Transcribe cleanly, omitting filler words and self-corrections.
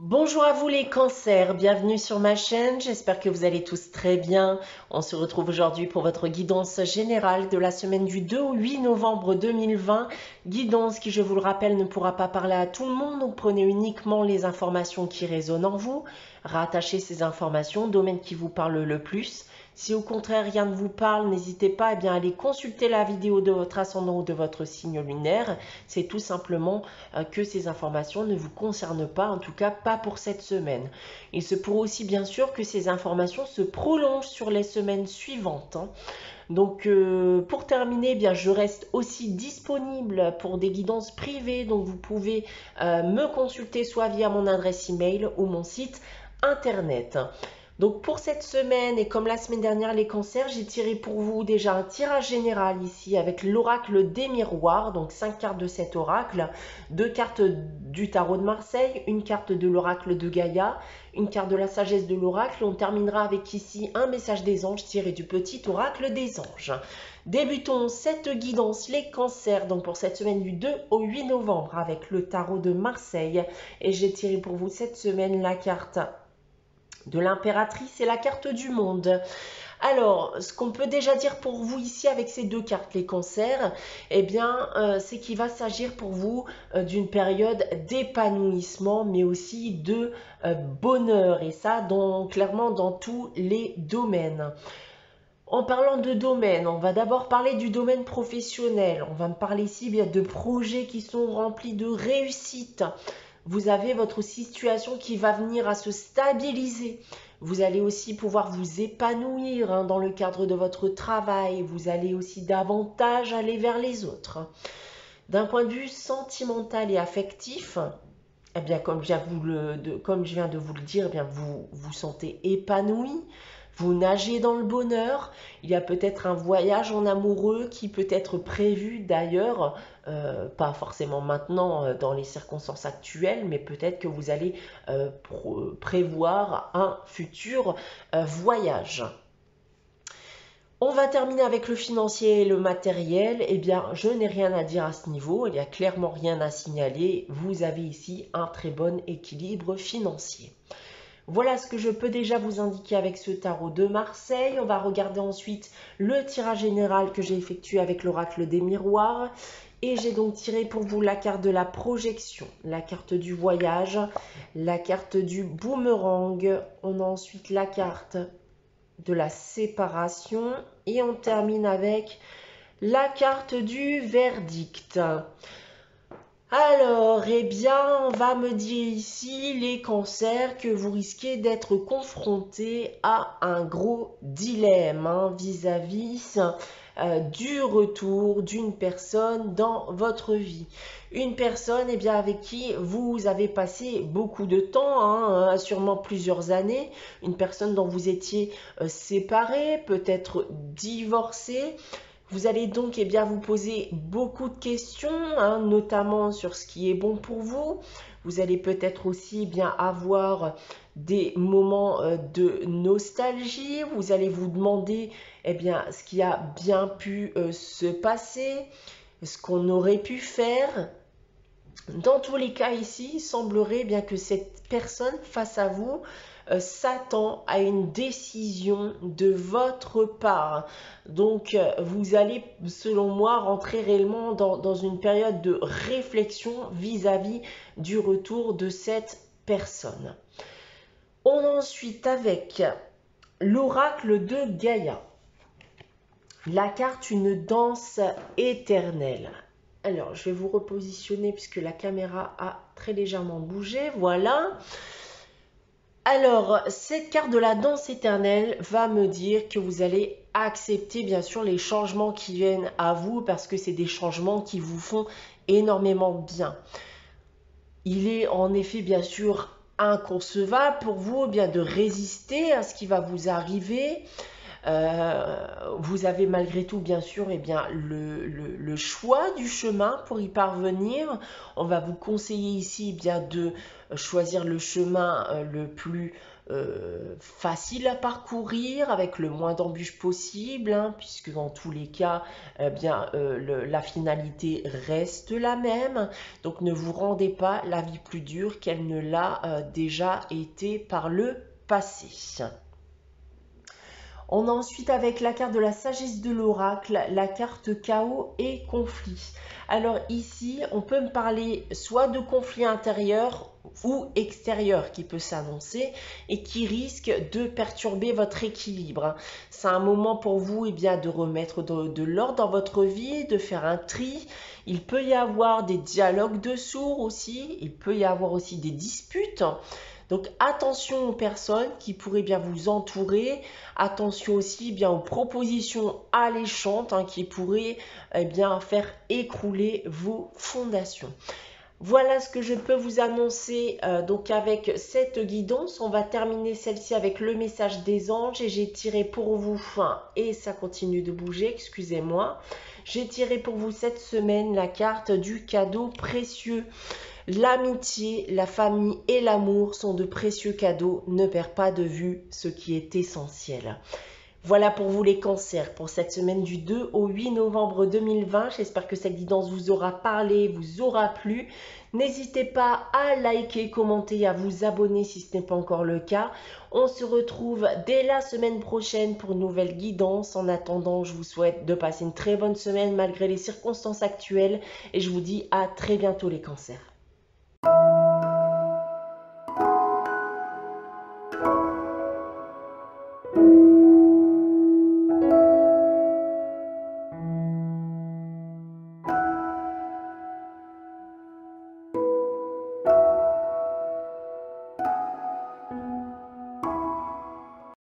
Bonjour à vous les cancers, bienvenue sur ma chaîne, j'espère que vous allez tous très bien. On se retrouve aujourd'hui pour votre guidance générale de la semaine du 2 au 8 novembre 2020. Guidance qui, je vous le rappelle, ne pourra pas parler à tout le monde, donc prenez uniquement les informations qui résonnent en vous. Rattachez ces informations au domaine qui vous parle le plus. Si au contraire rien ne vous parle, n'hésitez pas à aller consulter la vidéo de votre ascendant ou de votre signe lunaire. C'est tout simplement que ces informations ne vous concernent pas, en tout cas pas pour cette semaine. Il se pourrait aussi bien sûr que ces informations se prolongent sur les semaines suivantes. Donc pour terminer, je reste aussi disponible pour des guidances privées, donc vous pouvez me consulter soit via mon adresse email ou mon site internet. Donc pour cette semaine et comme la semaine dernière les cancers, j'ai tiré pour vous déjà un tirage général ici avec l'oracle des miroirs, donc 5 cartes de cet oracle, 2 cartes du tarot de Marseille, une carte de l'oracle de Gaïa, une carte de la sagesse de l'oracle. On terminera avec ici un message des anges tiré du petit oracle des anges. Débutons cette guidance les cancers donc pour cette semaine du 2 au 8 novembre avec le tarot de Marseille et j'ai tiré pour vous cette semaine la carte de l'impératrice et la carte du monde. Alors, ce qu'on peut déjà dire pour vous ici avec ces deux cartes, les cancers, c'est qu'il va s'agir pour vous d'une période d'épanouissement, mais aussi de bonheur, et ça, clairement dans tous les domaines. En parlant de domaine, on va d'abord parler du domaine professionnel. On va me parler ici de projets qui sont remplis de réussite. Vous avez votre situation qui va venir à se stabiliser. Vous allez aussi pouvoir vous épanouir dans le cadre de votre travail. Vous allez aussi davantage aller vers les autres. D'un point de vue sentimental et affectif, comme je viens de vous le dire, vous vous sentez épanoui. Vous nagez dans le bonheur. Il y a peut-être un voyage en amoureux qui peut être prévu d'ailleurs, pas forcément maintenant dans les circonstances actuelles, mais peut-être que vous allez prévoir un futur voyage. On va terminer avec le financier et le matériel. Je n'ai rien à dire à ce niveau. Il n'y a clairement rien à signaler. Vous avez ici un très bon équilibre financier. Voilà ce que je peux déjà vous indiquer avec ce tarot de Marseille. On va regarder ensuite le tirage général que j'ai effectué avec l'oracle des miroirs. Et j'ai donc tiré pour vous la carte de la projection, la carte du voyage, la carte du boomerang. On a ensuite la carte de la séparation et on termine avec la carte du verdict. Alors, on va me dire ici, les cancers, que vous risquez d'être confrontés à un gros dilemme vis-à-vis du retour d'une personne dans votre vie. Une personne avec qui vous avez passé beaucoup de temps, sûrement plusieurs années. Une personne dont vous étiez séparés, peut-être divorcé. Vous allez donc vous poser beaucoup de questions, notamment sur ce qui est bon pour vous. Vous allez peut-être aussi avoir des moments de nostalgie. Vous allez vous demander ce qui a bien pu se passer, ce qu'on aurait pu faire. Dans tous les cas ici, il semblerait que cette personne face à vous s'attend à une décision de votre part. Donc, vous allez, selon moi, rentrer réellement dans une période de réflexion vis-à-vis du retour de cette personne. On a ensuite avec l'oracle de Gaïa. La carte une danse éternelle. Alors, je vais vous repositionner puisque la caméra a très légèrement bougé. Voilà. Alors, cette carte de la danse éternelle va me dire que vous allez accepter bien sûr les changements qui viennent à vous parce que c'est des changements qui vous font énormément bien. Il est en effet bien sûr inconcevable pour vous de résister à ce qui va vous arriver. Vous avez malgré tout bien sûr le choix du chemin pour y parvenir. On va vous conseiller ici de choisir le chemin le plus facile à parcourir, avec le moins d'embûches possible, hein, puisque dans tous les cas, eh bien, la finalité reste la même. Donc ne vous rendez pas la vie plus dure qu'elle ne l'a déjà été par le passé. On a ensuite avec la carte de la sagesse de l'oracle, la carte chaos et conflit. Alors ici, on peut me parler soit de conflit intérieur ou extérieur qui peut s'annoncer et qui risque de perturber votre équilibre. C'est un moment pour vous bien, de remettre de l'ordre dans votre vie, de faire un tri. Il peut y avoir des dialogues de sourds aussi, il peut y avoir aussi des disputes. Donc attention aux personnes qui pourraient bien vous entourer, attention aussi bien aux propositions alléchantes qui pourraient bien faire écrouler vos fondations. Voilà ce que je peux vous annoncer donc avec cette guidance. On va terminer celle-ci avec le message des anges et j'ai tiré pour vous, et ça continue de bouger, excusez-moi. J'ai tiré pour vous cette semaine la carte du cadeau précieux. L'amitié, la famille et l'amour sont de précieux cadeaux. Ne perds pas de vue ce qui est essentiel. Voilà pour vous les cancers pour cette semaine du 2 au 8 novembre 2020. J'espère que cette guidance vous aura parlé, vous aura plu. N'hésitez pas à liker, commenter et à vous abonner si ce n'est pas encore le cas. On se retrouve dès la semaine prochaine pour une nouvelle guidance. En attendant, je vous souhaite de passer une très bonne semaine malgré les circonstances actuelles et je vous dis à très bientôt les cancers.